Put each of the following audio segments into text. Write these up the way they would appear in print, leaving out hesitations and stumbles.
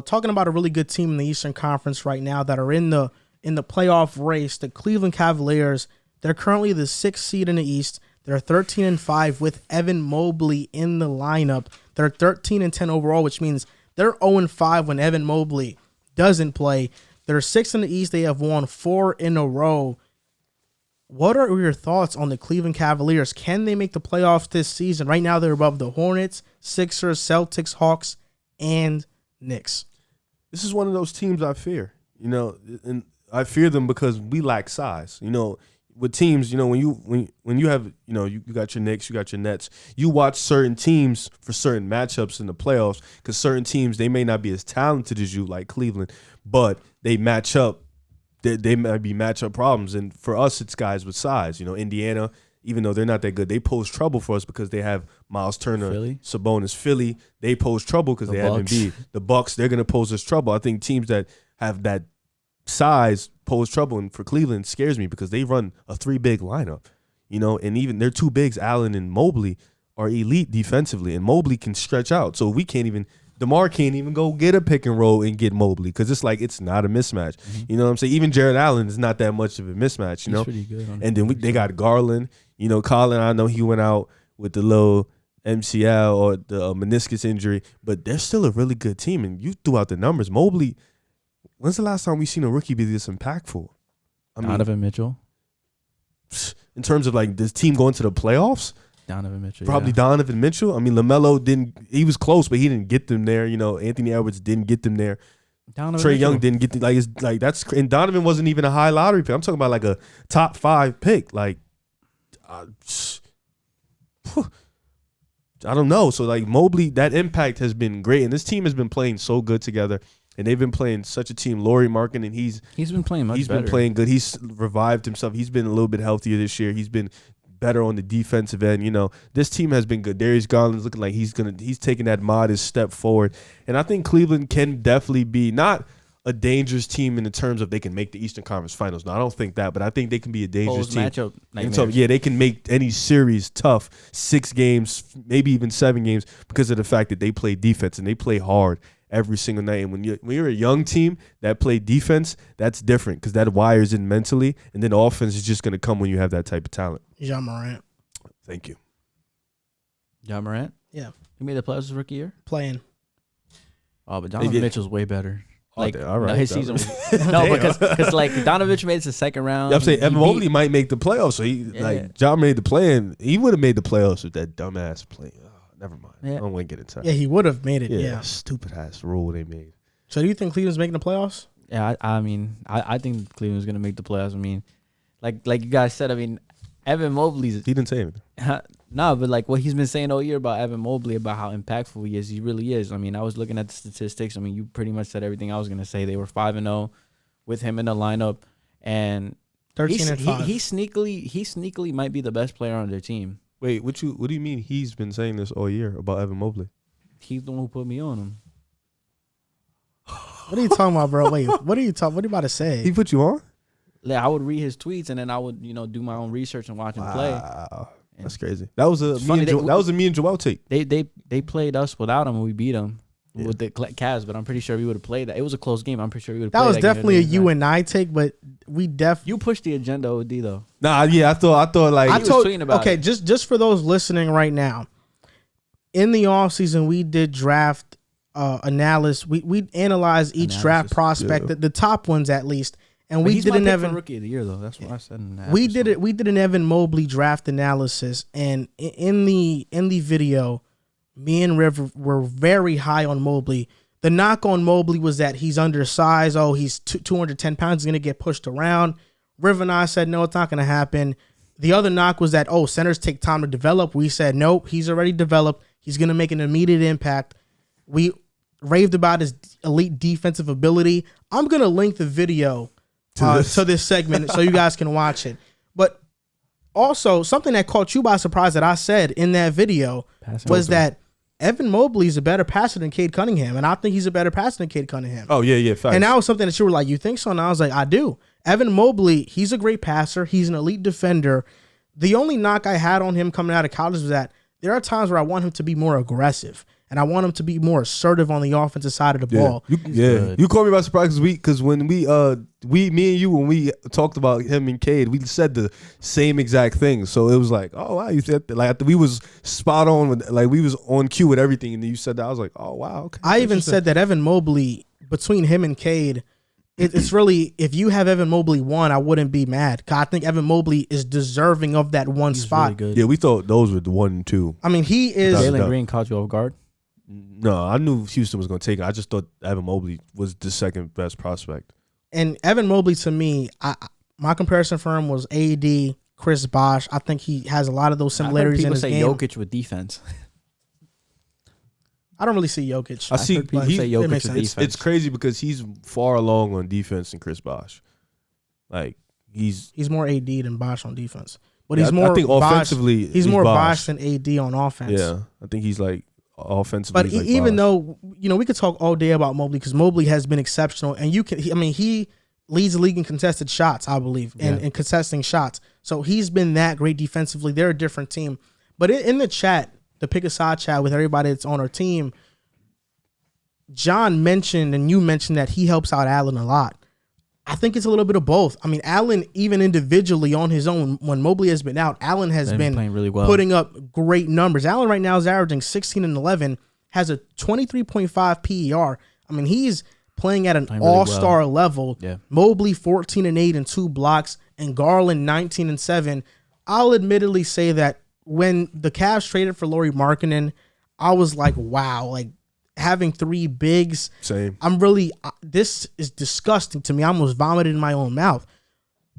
Talking about a really good team in the Eastern Conference right now that are in the playoff race, the Cleveland Cavaliers. They're currently the 6th seed in the East. They're 13-5 with Evan Mobley in the lineup. They're 13-10 overall, which means they're 0-5 when Evan Mobley doesn't play. They're 6th in the East. They have won 4 in a row. What are your thoughts on the Cleveland Cavaliers? Can they make the playoffs this season? Right now, they're above the Hornets, Sixers, Celtics, Hawks, and Knicks. This is one of those teams I fear. And I fear them because we lack size. With teams, when you have, you got your Knicks, you got your Nets, you watch certain teams for certain matchups in the playoffs because certain teams, they may not be as talented as you, like Cleveland, but they match up. They might be matchup problems. And for us, it's guys with size. Indiana, even though they're not that good, they pose trouble for us because they have Miles Turner, Sabonis. Philly, they pose trouble because they have Embiid. The Bucks, they're going to pose us trouble. I think teams that have that size pose trouble, and for Cleveland, it scares me because they run a 3-big lineup, and even their 2 bigs, Allen and Mobley, are elite defensively, and Mobley can stretch out. So DeMar can't even go get a pick and roll and get Mobley because it's not a mismatch. Mm-hmm. You know what I'm saying? Even Jared Allen is not that much of a mismatch, He's pretty good and then they got Garland. Colin, I know he went out with the little MCL or the meniscus injury, but they're still a really good team. And you threw out the numbers. Mobley, when's the last time we seen a rookie be this impactful? Donovan Mitchell. In terms of this team going to the playoffs? Donovan Mitchell. Probably LaMelo didn't. He was close, but he didn't get them there. Anthony Edwards didn't get them there. Trae Young didn't get them. And Donovan wasn't even a high lottery pick. I'm talking about a top 5 pick. I don't know. So Mobley, that impact has been great, and this team has been playing so good together. And they've been playing such a team. Lauri Markkanen, he's been playing much better. He's been playing good. He's revived himself. He's been a little bit healthier this year. He's been better on the defensive end. This team has been good. Darius Garland's looking like he's taking that modest step forward. And I think Cleveland can definitely be not a dangerous team in the terms of they can make the Eastern Conference Finals. No, I don't think that, but I think they can be a dangerous team. Matchup They can make any series tough, 6 games, maybe even 7 games, because of the fact that they play defense and they play hard every single night. And when you're a young team that play defense, that's different because that wires in mentally, and then offense is just going to come when you have that type of talent. Ja Morant. Thank you. Ja Morant? Yeah. He made the playoffs his rookie year? Playing. Oh, but Donovan Mitchell's way better. All right. His season was because Donovan Mitchell made it to the second round. I'm saying Evan Mobley might make the playoffs. So Ja made the play, and he would have made the playoffs with that dumbass play. Never mind. Yeah. I don't want to get into that. Yeah, he would have made it. Yeah. Stupid ass rule they made. So do you think Cleveland's making the playoffs? Yeah, I think Cleveland's gonna make the playoffs. Like you guys said, Evan Mobley's. He didn't say anything. No, but what he's been saying all year about Evan Mobley, about how impactful he is, he really is. I was looking at the statistics. You pretty much said everything I was gonna say. They were 5-0 with him in the lineup, and 13-5. He sneakily might be the best player on their team. Wait, what do you mean he's been saying this all year about Evan Mobley? He's the one who put me on him. What are you talking about, bro? Wait, what are you about to say? He put you on? I would read his tweets and then I would, do my own research and watch him play. Wow, that's crazy. That was a me and Joel take. They played us without him and we beat them with the Cavs, but I'm pretty sure we would have played that. It was a close game. I'm pretty sure we would have played that. That was definitely a you and I take, but we You pushed the agenda, OD, though. Nah, yeah, I thought just for those listening right now, in the offseason, we did draft analysis. We analyzed each draft prospect, the top ones at least. And we did an Evan rookie of the year though. That's what I said in that we did it. We did an Evan Mobley draft analysis, and in the video, me and Riv were very high on Mobley. The knock on Mobley was that he's undersized. Oh, he's 210 pounds. He's gonna get pushed around. Riv and I said no, it's not gonna happen. The other knock was that centers take time to develop. We said nope, he's already developed. He's gonna make an immediate impact. We raved about his elite defensive ability. I'm gonna link the video to this segment so you guys can watch it. But also, something that caught you by surprise that I said in that video was that Evan Mobley is a better passer than Cade Cunningham, and I think he's a better passer than Cade Cunningham. Oh, yeah, facts. And that was something that you were like, you think so? And I was like, I do. Evan Mobley, he's a great passer. He's an elite defender. The only knock I had on him coming out of college was that there are times where I want him to be more aggressive. and I want him to be more assertive on the offensive side of the ball. You caught me by surprise because when me and you, when we talked about him and Cade, we said the same exact thing. So it was like, oh wow, you said that. Like we was spot on with, like we was on cue with everything, and then you said that. I was like, oh wow, okay. I even said that Evan Mobley, between him and Cade, it's really, if you have Evan Mobley 1, I wouldn't be mad. 'Cause I think Evan Mobley is deserving of that one spot. Really good. Yeah, we thought those were the 1 and 2. I mean, he is. Jalen Green caught you off guard. No, I knew Houston was going to take it. I just thought Evan Mobley was the second best prospect. And Evan Mobley, to me, my comparison for him was AD, Chris Bosh. I think he has a lot of those similarities in his game. People say Jokic with defense. I don't really see Jokic. I see people say Jokic with defense. It's crazy because he's far along on defense than Chris Bosh. Like he's more AD than Bosh on defense, but yeah, he's more. I think offensively, he's more Bosh than AD on offense. Yeah, I think he's like offensively. But like even Bosh. though we could talk all day about Mobley because Mobley has been exceptional, and he leads the league in contested shots, I believe, and contesting shots. So he's been that great defensively. They're a different team. But in the chat, the Pick a Side chat with everybody that's on our team, John mentioned and you mentioned that he helps out Allen a lot. I think it's a little bit of both. I mean, Allen, even individually on his own, when Mobley has been out, Allen has been playing really well, putting up great numbers. Allen right now is averaging 16 and 11, has a 23.5 PER. I mean, he's playing at an all-star level. Yeah. Mobley 14 and 8 and 2 blocks, and Garland 19 and 7. I'll admittedly say that when the Cavs traded for Lauri Markkanen, I was like, wow, like having 3 bigs. Same. I'm really, this is disgusting to me. I almost vomited in my own mouth,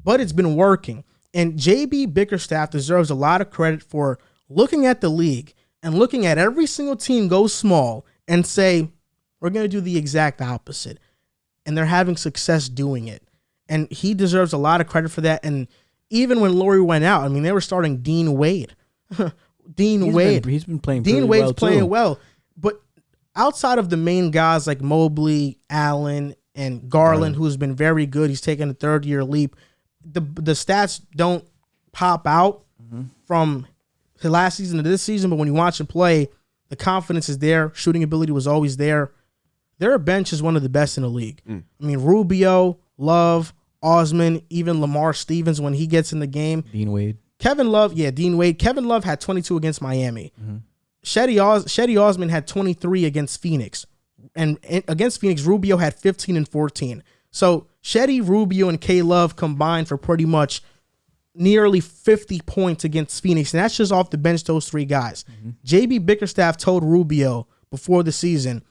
but it's been working. And JB Bickerstaff deserves a lot of credit for looking at the league and looking at every single team go small and say, we're going to do the exact opposite. And they're having success doing it. And he deserves a lot of credit for that. And even when Lauri went out, I mean, they were starting Dean Wade. He's been playing Dean Wade's well playing too. Well. But outside of the main guys like Mobley, Allen, and Garland, who's been very good, he's taken a third-year leap, the stats don't pop out from the last season to this season, but when you watch him play, the confidence is there. Shooting ability was always there. Their bench is one of the best in the league. I mean, Rubio, Love, Osman, even Lamar Stevens when he gets in the game. Dean Wade. Dean Wade. Kevin Love had 22 against Miami. Shetty Osman had 23 against Phoenix. And against Phoenix, Rubio had 15 and 14. So Shetty, Rubio, and K Love combined for pretty much nearly 50 points against Phoenix. And that's just off the bench, those 3 guys. JB Bickerstaff told Rubio before the season,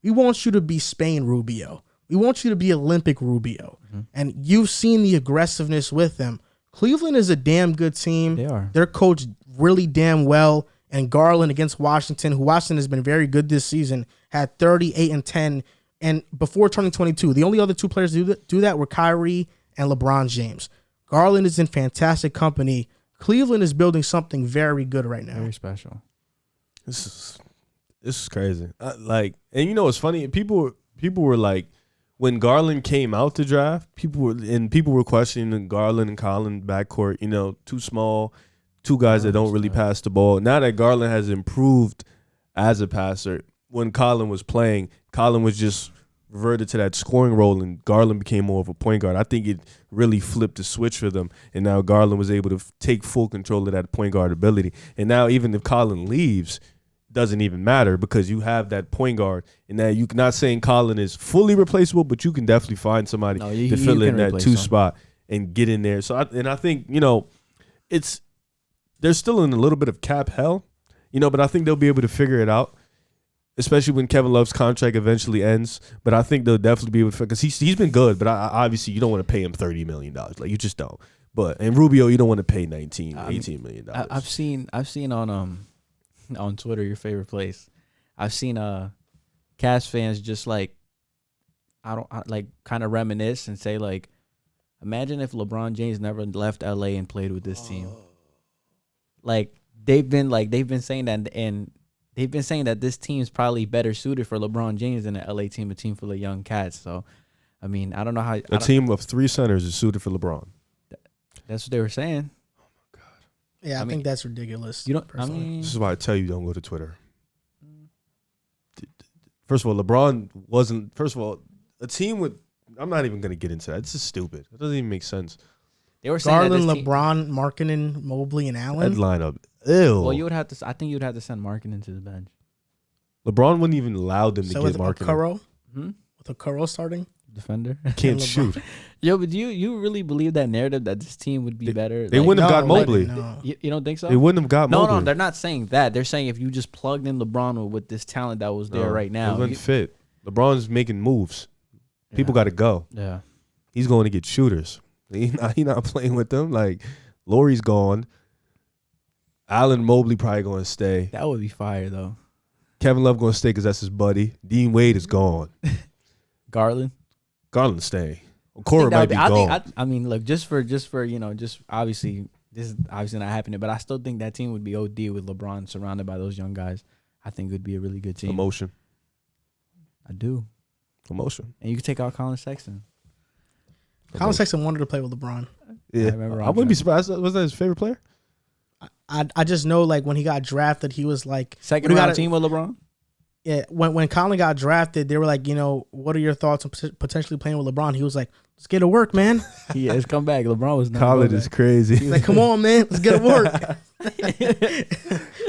we want you to be Spain Rubio. We want you to be Olympic Rubio. And you've seen the aggressiveness with them. Cleveland is a damn good team. They are. They're coached really damn well. And Garland against Washington, who Washington has been very good this season, had 38 and 10. And before turning 22, the only other 2 players to do that were Kyrie and LeBron James. Garland is in fantastic company. Cleveland is building something very good right now. Very special. This is crazy. And you know what's funny? People were like, when Garland came out to draft, people were questioning the Garland and Collin backcourt. You know, too small, 2 guys that don't really pass the ball. Now that Garland has improved as a passer, when Collin was playing, Collin was just reverted to that scoring role, and Garland became more of a point guard. I think it really flipped the switch for them, and now Garland was able to take full control of that point guard ability. And now even if Collin leaves, doesn't even matter because you have that point guard, and now you're not saying Collin is fully replaceable, but you can definitely find somebody to fill in that 2 spot and get in there. So I think they're still in a little bit of cap hell, but I think they'll be able to figure it out, especially when Kevin Love's contract eventually ends. But I think they'll definitely be able to, because he's been good, but obviously you don't want to pay him $30 million, like you just don't. And Rubio, you don't want to pay $18 million. I've seen on Twitter, your favorite place, I've seen Cavs fans just like kind of reminisce and say like, imagine if LeBron James never left LA and played with this team. Like they've been saying that, and they've been saying that this team is probably better suited for LeBron James than an LA team, a team full of young cats. So, I mean, I don't know how a team of 3 centers is suited for LeBron. That's what they were saying. Yeah, I think that's ridiculous. You don't. I mean, this is why I tell you don't go to Twitter. First of all, LeBron wasn't. First of all, a team with. I'm not even gonna get into that. This is stupid. It doesn't even make sense. They were saying Garland, that this LeBron, Markkinen, Mobley, and That Allen. lineup. Ew. Well, you would have to. I think you would have to send Markkinen to the bench. LeBron wouldn't even allow them to So get with Markkinen. Okoro, Hmm? with Okoro starting, Defender. Can't LeBron. shoot. Yo, but you really believe that narrative that this team would be better? They wouldn't have got Mobley. No. You don't think so? They wouldn't have got No, Mobley. no, they're not saying that. They're saying if you just plugged in LeBron with this talent that was there right It now. wouldn't fit. LeBron's making moves. People Yeah. got to go. Yeah. He's going to get shooters. He not playing with them. Like, Laurie's gone. Allen Mobley probably going to stay. That would be fire though. Kevin Love going to stay because that's his buddy. Dean Wade is gone. Garland. Garland stay. Okoro might be gone. I mean, look, just for just obviously this is obviously not happening, but I still think that team would be OD with LeBron surrounded by those young guys. I think it would be a really good team. Emotion. I do. Emotion. And you could take out Colin Sexton. Colin Sexton wanted to play with LeBron. Yeah. remember I wouldn't be surprised. Was that his favorite player? I just know like when he got drafted, he was like Second we round gotta- team with LeBron? Yeah, when Colin got drafted, they were like, what are your thoughts on potentially playing with LeBron? He was like, let's get to work, man. He has come back. LeBron was not Colin is crazy. He's like, come on, man, let's get to work.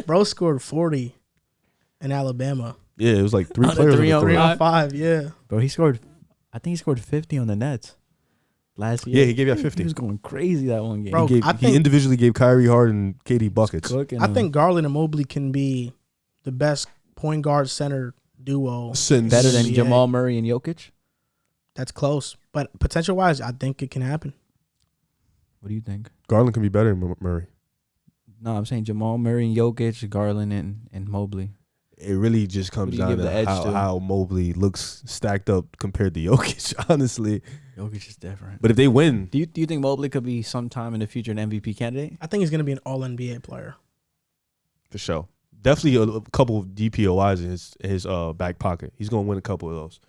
Bro scored 40 in Alabama. Yeah, it was like three On a players. 3 on 3 Five? on 5, yeah. Bro, I think he scored 50 on the Nets last year. Yeah, he gave you He 50. was going crazy that one game. Bro, He I think- individually gave Kyrie Harden, KD buckets. Cooking I them. think Garland and Mobley can be the best point guard center duo. Since better than NBA. Jamal Murray and Jokic. That's close. But potential wise, I think it can happen. What do you think? Garland can be better than Murray. No, I'm saying Jamal Murray and Jokic, Garland and Mobley. It really just comes do you down give to the edge to? how Mobley looks stacked up compared to Jokic, honestly. Jokic is different. But if they win, Do you think Mobley could be sometime in the future an MVP candidate? I think he's going to be an all NBA player. for sure. Definitely a couple of DPOIs in his back pocket. He's going to win a couple of those.